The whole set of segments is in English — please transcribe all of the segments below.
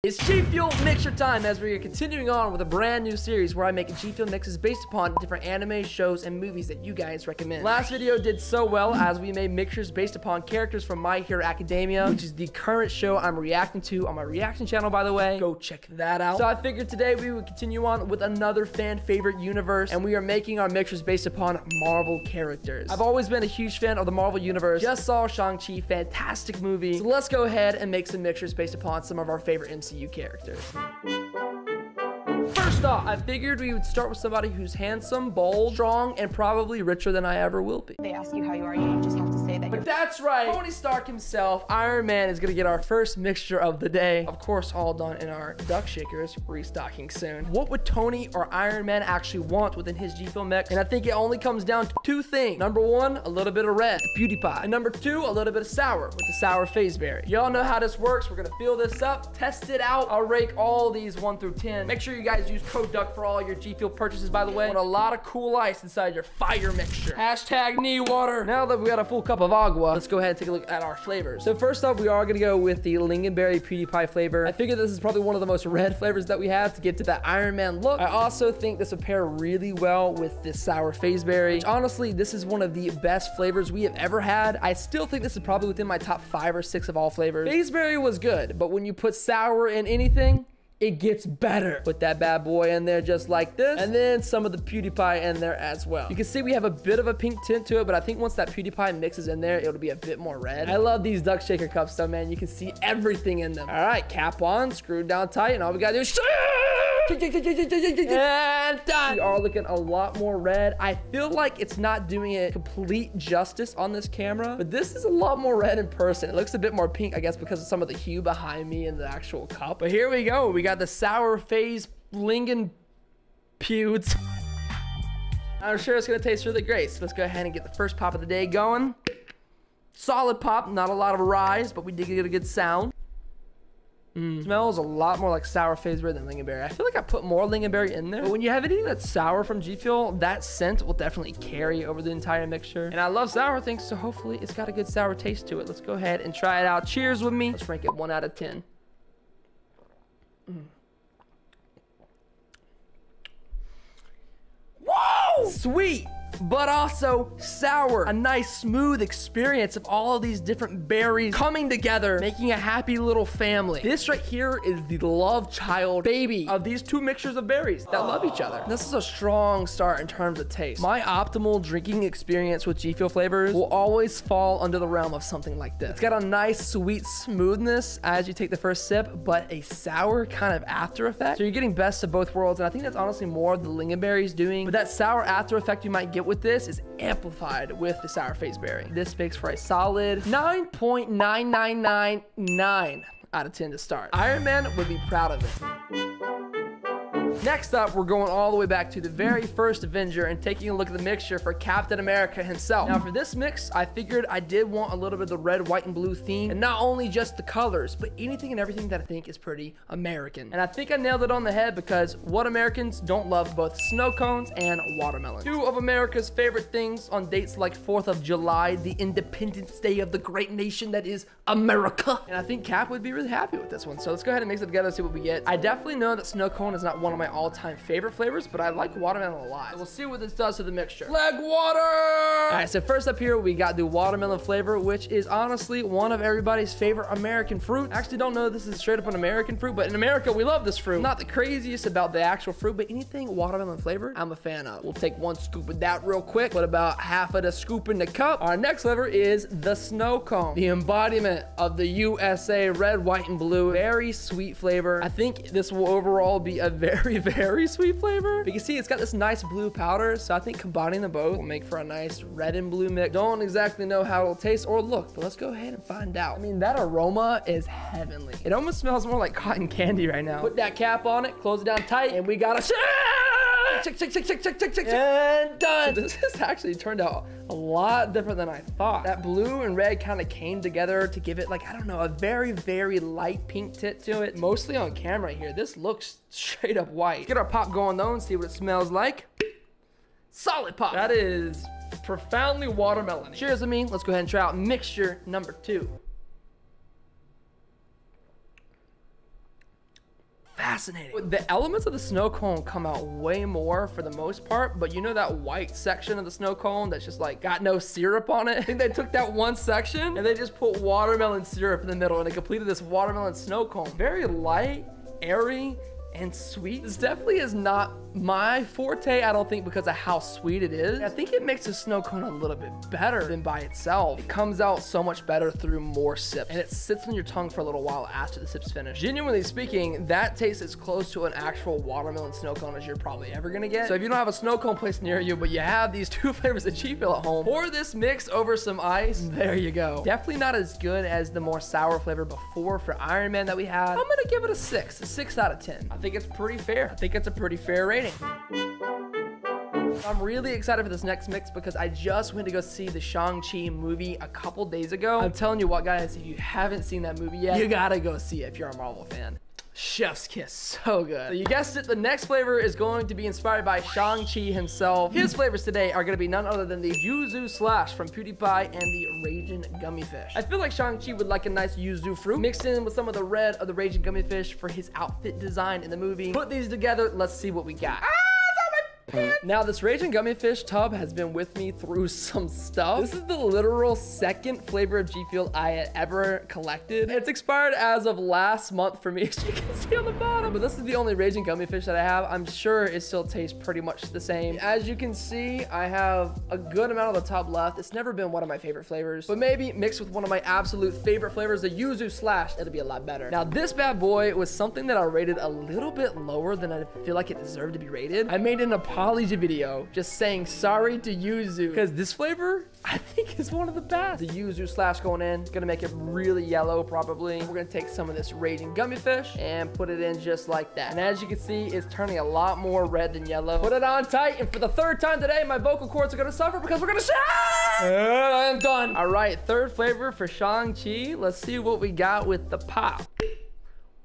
It's G Fuel Mixture time as we are continuing on with a brand new series where I make G Fuel mixes based upon different anime, shows, and movies that you guys recommend. Last video did so well as we made mixtures based upon characters from My Hero Academia, which is the current show I'm reacting to on my reaction channel, by the way. Go check that out. So I figured today we would continue on with another fan favorite universe, and we are making our mixtures based upon Marvel characters. I've always been a huge fan of the Marvel universe. Just saw Shang-Chi, fantastic movie. So let's go ahead and make some mixtures based upon some of our favorite MCU characters. First off, I figured we would start with somebody who's handsome, bold, strong, and probably richer than I ever will be. They ask you how you are, you just have to say that. But that's right, Tony Stark himself, Iron Man, is gonna get our first mixture of the day. Of course, all done in our duck shakers, restocking soon. What would Tony or Iron Man actually want within his G Fuel mix? And I think it only comes down to two things. Number one, a little bit of red, the PewDiePie. And number two, a little bit of sour with the sour phaseberry. Y'all know how this works. We're gonna fill this up, test it out. I'll rate all these 1 through 10. Make sure you guys use code DUCK for all your G Fuel purchases, by the way. Want a lot of cool ice inside your fire mixture. Hashtag need water. Now that we got a full cup of agua, let's go ahead and take a look at our flavors. So first up, we are gonna go with the lingonberry PewDiePie flavor. I figure this is probably one of the most red flavors that we have to get to that Iron Man look. I also think this would pair really well with this sour phaseberry, which honestly, this is one of the best flavors we have ever had. I still think this is probably within my top 5 or 6 of all flavors. Phaseberry was good, but when you put sour in anything, it gets better. Put that bad boy in there just like this, and then some of the PewDiePie in there as well. You can see we have a bit of a pink tint to it, but I think once that PewDiePie mixes in there, it'll be a bit more red. I love these duck shaker cups though, man. You can see everything in them. All right, cap on, screwed down tight, and all we gotta do is and done. We are looking a lot more red. I feel like it's not doing it complete justice on this camera, but this is a lot more red in person. It looks a bit more pink, I guess, because of some of the hue behind me in the actual cup. But here we go. We got the sour phase lingon pewds. I'm sure it's gonna taste really great. So let's go ahead and get the first pop of the day going. Solid pop, not a lot of rise, but we did get a good sound. Smells a lot more like sour phaseberry than lingonberry. I feel like I put more lingonberry in there, but when you have anything that's sour from G Fuel, that scent will definitely carry over the entire mixture. And I love sour things, so hopefully it's got a good sour taste to it. Let's go ahead and try it out. Cheers with me. Let's rank it 1 out of 10. Whoa! Sweet, but also sour. A nice smooth experience of all of these different berries coming together, making a happy little family. This right here is the love child baby of these two mixtures of berries that love each other. This is a strong start in terms of taste. My optimal drinking experience with G Fuel flavors will always fall under the realm of something like this. It's got a nice sweet smoothness as you take the first sip, but a sour kind of after effect. So you're getting best of both worlds, and I think that's honestly more the lingonberry is doing, but that sour after effect you might get with this is amplified with the sour phaseberry. This makes for a solid 9.9999 out of 10 to start. Iron Man would be proud of it. Next up, we're going all the way back to the very first Avenger and taking a look at the mixture for Captain America himself. Now for this mix, I figured I did want a little bit of the red, white, and blue theme, and not only just the colors, but anything and everything that I think is pretty American. And I think I nailed it on the head because what Americans don't love both snow cones and watermelons. Two of America's favorite things on dates like 4th of July, the Independence Day of the great nation that is America. And I think Cap would be really happy with this one. So let's go ahead and mix it together and see what we get. I definitely know that snow cone is not one of my all-time favorite flavors, but I like watermelon a lot. So we'll see what this does to the mixture. Leg water! All right, so first up here, we got the watermelon flavor, which is honestly one of everybody's favorite American fruit. I actually don't know if this is straight up an American fruit, but in America, we love this fruit. I'm not the craziest about the actual fruit, but anything watermelon flavored, I'm a fan of. We'll take 1 scoop of that real quick. Put about half of the scoop in the cup. Our next flavor is the snow cone, the embodiment of the USA red, white, and blue. Very sweet flavor. I think this will overall be a very sweet flavor. But you can see it's got this nice blue powder, so I think combining them both will make for a nice red and blue mix. Don't exactly know how it'll taste or look, but let's go ahead and find out. I mean, that aroma is heavenly. It almost smells more like cotton candy right now. Put that cap on it, close it down tight, and we got a check, and done. This has actually turned out a lot different than I thought. That blue and red kind of came together to give it, like, I don't know, a very light pink tint to it. Mostly on camera here, this looks straight up white. Let's get our pop going though and see what it smells like. Solid pop. That is profoundly watermelon. Cheers with me. Let's go ahead and try out mixture number 2. fascinating. The elements of the snow cone come out way more for the most part, but you know that white section of the snow cone that's just like got no syrup on it? I think they took that one section and they just put watermelon syrup in the middle and they completed this watermelon snow cone. Very light, airy, and sweet. This definitely is not my forte, I don't think, because of how sweet it is. I think it makes the snow cone a little bit better than by itself. It comes out so much better through more sips, and it sits on your tongue for a little while after the sips finish. Genuinely speaking, that tastes as close to an actual watermelon snow cone as you're probably ever gonna get. So if you don't have a snow cone place near you, but you have these two flavors of G Fuel at home, pour this mix over some ice. There you go. Definitely not as good as the more sour flavor before for Iron Man that we had. I'm gonna give it a 6 out of 10. I think it's pretty fair. I think it's a pretty fair rating. I'm really excited for this next mix because I just went to go see the Shang-Chi movie a couple days ago. I'm telling you what, guys, if you haven't seen that movie yet, you gotta go see it if you're a Marvel fan. Chef's kiss, so good. So you guessed it, the next flavor is going to be inspired by Shang-Chi himself. His flavors today are gonna be none other than the Yuzu Slash from PewDiePie and the Raging Gummy Fish. I feel like Shang-Chi would like a nice yuzu fruit mixed in with some of the red of the Raging Gummy Fish for his outfit design in the movie. Put these together, let's see what we got. Now, this Raging Gummy Fish tub has been with me through some stuff. This is the literal second flavor of G Fuel I had ever collected. It's expired as of last month for me, as you can see on the bottom. But this is the only Raging Gummy Fish that I have. I'm sure it still tastes pretty much the same. As you can see, I have a good amount on the top left. It's never been one of my favorite flavors, but maybe mixed with one of my absolute favorite flavors, the Yuzu Slash, it'll be a lot better. Now, this bad boy was something that I rated a little bit lower than I feel like it deserved to be rated. I made an apology video just saying sorry to Yuzu because this flavor I think is one of the best. The Yuzu Slash going in, gonna make it really yellow probably. We're gonna take some of this Raging Gummy Fish and put it in just like that. And as you can see, it's turning a lot more red than yellow. Put it on tight, and for the third time today, my vocal cords are gonna suffer because we're gonna shout. I am done. All right, third flavor for Shang-Chi. Let's see what we got with the pop.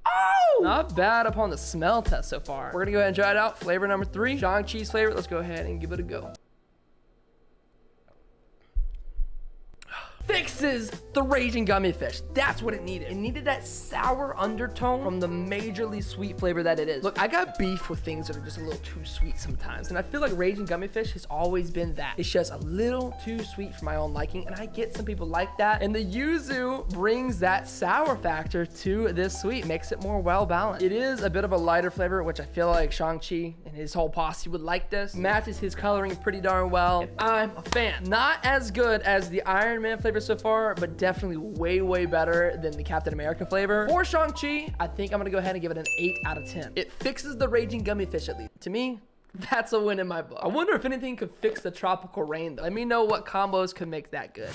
Oh! Not bad upon the smell test so far. We're gonna go ahead and try it out. Flavor number 3, Shang-Chi's flavor. Let's go ahead and give it a go. Fixes the Raging Gummy Fish. That's what it needed. It needed that sour undertone from the majorly sweet flavor that it is. Look, I got beef with things that are just a little too sweet sometimes, and I feel like Raging Gummy Fish has always been that. It's just a little too sweet for my own liking, and I get some people like that, and the yuzu brings that sour factor to this sweet, makes it more well-balanced. It is a bit of a lighter flavor, which I feel like Shang-Chi and his whole posse would like this. Matches his coloring pretty darn well, and I'm a fan. Not as good as the Iron Man flavor so far, but definitely way better than the Captain America flavor. For Shang-Chi, I think I'm gonna go ahead and give it an 8 out of 10. It fixes the Raging Gummy Fish at least. To me, that's a win in my book. I wonder if anything could fix the tropical rain though. Let me know what combos could make that good.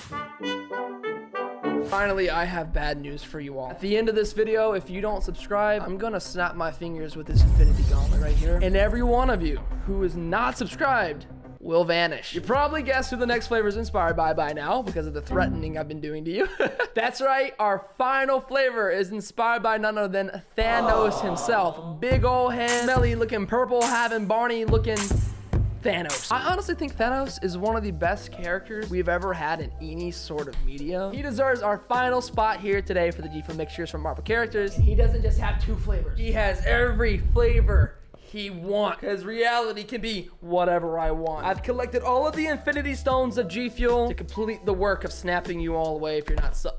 Finally, I have bad news for you all. At the end of this video, if you don't subscribe, I'm gonna snap my fingers with this infinity gauntlet right here. And every one of you who is not subscribed will vanish. You probably guessed who the next flavor is inspired by now because of the threatening I've been doing to you. That's right, our final flavor is inspired by none other than Thanos himself. Big old head, smelly looking purple, having Barney looking Thanos. I honestly think Thanos is one of the best characters we've ever had in any sort of media. He deserves our final spot here today for the G Fuel mixtures from Marvel characters. He doesn't just have 2 flavors. He has every flavor he wants, because reality can be whatever I want. I've collected all of the Infinity Stones of G Fuel to complete the work of snapping you all away if you're not sub.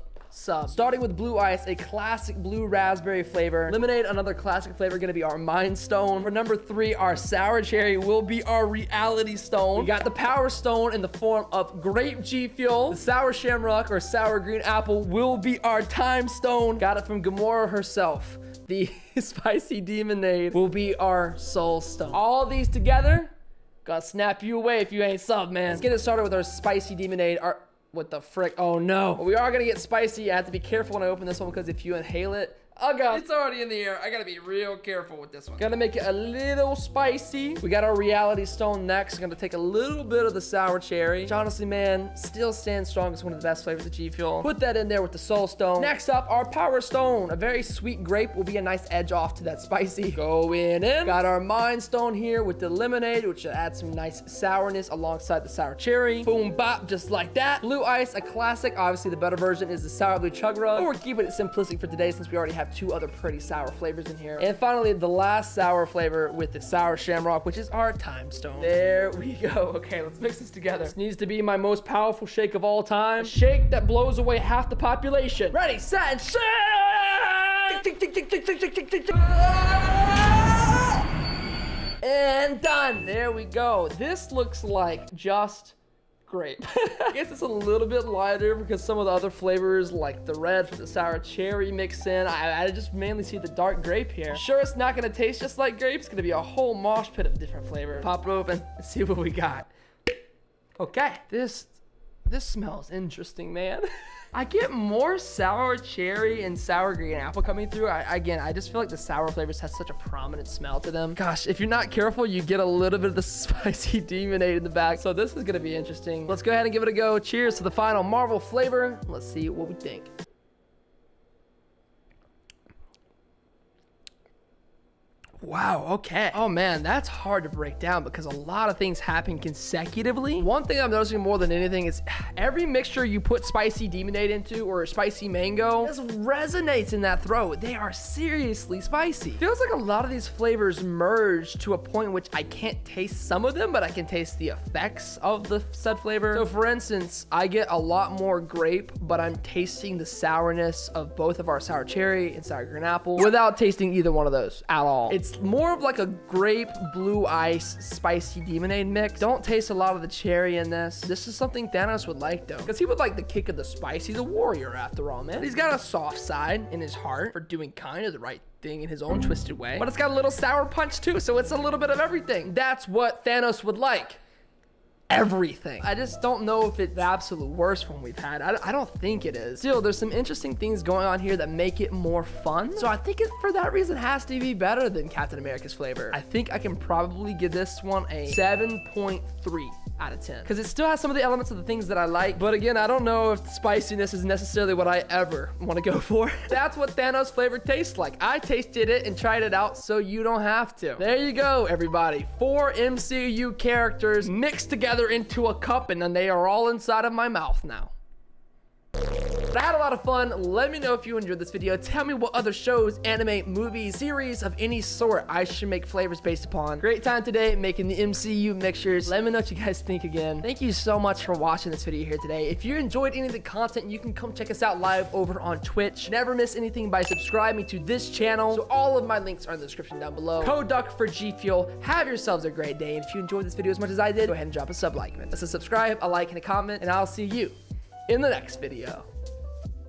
Starting with Blue Ice, a classic blue raspberry flavor. Lemonade, another classic flavor, gonna be our Mind Stone. For number 3, our Sour Cherry will be our Reality Stone. We got the Power Stone in the form of Grape G Fuel. The Sour Shamrock or Sour Green Apple will be our Time Stone. Got it from Gamora herself. The Spicy Demonade will be our Soul Stone. All these together, gonna snap you away if you ain't sub, man. Let's get it started with our Spicy Demonade. What the frick? Oh no. But we are gonna get spicy. I have to be careful when I open this one because if you inhale it, oh god, it's already in the air. I gotta be real careful with this one. Gotta make it a little spicy. We got our Reality Stone next. Gonna take a little bit of the Sour Cherry, which honestly, man, still stands strong as one of the best flavors of G Fuel. Put that in there with the Soul Stone. Next up, our Power Stone. A very sweet grape will be a nice edge off to that spicy. Going in. Got our Mind Stone here with the Lemonade, which will add some nice sourness alongside the Sour Cherry. Boom, bop, just like that. Blue Ice, a classic. Obviously, the better version is the Sour Blue Chug Rug, but we're keeping it simplistic for today since we already have got 2 other pretty sour flavors in here. And finally, the last sour flavor with the sour shamrock, which is our time stone. There we go. Okay, let's mix this together. This needs to be my most powerful shake of all time. A shake that blows away half the population. Ready, set, and shake! And done. There we go. This looks like just grape. I guess it's a little bit lighter because some of the other flavors like the red for the sour cherry mix in. I just mainly see the dark grape here. Sure, it's not gonna taste just like grape. It's gonna be a whole mosh pit of different flavors. Pop it open and see what we got. Okay, this smells interesting, man. I get more sour cherry and sour green apple coming through. I just feel like the sour flavors has such a prominent smell to them. Gosh, if you're not careful, you get a little bit of the spicy demonade in the back. So this is gonna be interesting. Let's go ahead and give it a go. Cheers to the final Marvel flavor. Let's see what we think. Wow, okay. Oh man, that's hard to break down because a lot of things happen consecutively. One thing I'm noticing more than anything is every mixture you put spicy demonade into or spicy mango just resonates in that throat. They are seriously spicy. Feels like a lot of these flavors merge to a point in which I can't taste some of them, but I can taste the effects of the said flavor. So for instance, I get a lot more grape, but I'm tasting the sourness of both of our sour cherry and sour green apple without tasting either one of those at all. It's more of like a grape blue ice spicy demonade mix. Don't taste a lot of the cherry in this. This is something Thanos would like though, because he would like the kick of the spice. He's a warrior after all, man. He's got a soft side in his heart for doing kind of the right thing in his own twisted way, but it's got a little sour punch too, so it's a little bit of everything. That's what Thanos would like. Everything. I just don't know if it's the absolute worst one we've had. I don't think it is. Still, there's some interesting things going on here that make it more fun. So I think it, for that reason, has to be better than Captain America's flavor. I think I can probably give this one a 7.3 out of 10 because it still has some of the elements of the things that I like. But again, I don't know if the spiciness is necessarily what I ever want to go for. That's what Thanos flavor tastes like. I tasted it and tried it out, so you don't have to. There you go, everybody. 4 MCU characters mixed together into a cup, and then they are all inside of my mouth now. But I had a lot of fun. Let me know if you enjoyed this video. Tell me what other shows, anime, movies, series of any sort I should make flavors based upon. Great time today making the MCU mixtures. Let me know what you guys think again. Thank you so much for watching this video here today. If you enjoyed any of the content, you can come check us out live over on Twitch. Never miss anything by subscribing to this channel. So all of my links are in the description down below. Code DUCK for G Fuel. Have yourselves a great day. And if you enjoyed this video as much as I did, go ahead and drop a sub like. That's a subscribe, a like, and a comment, and I'll see you in the next video.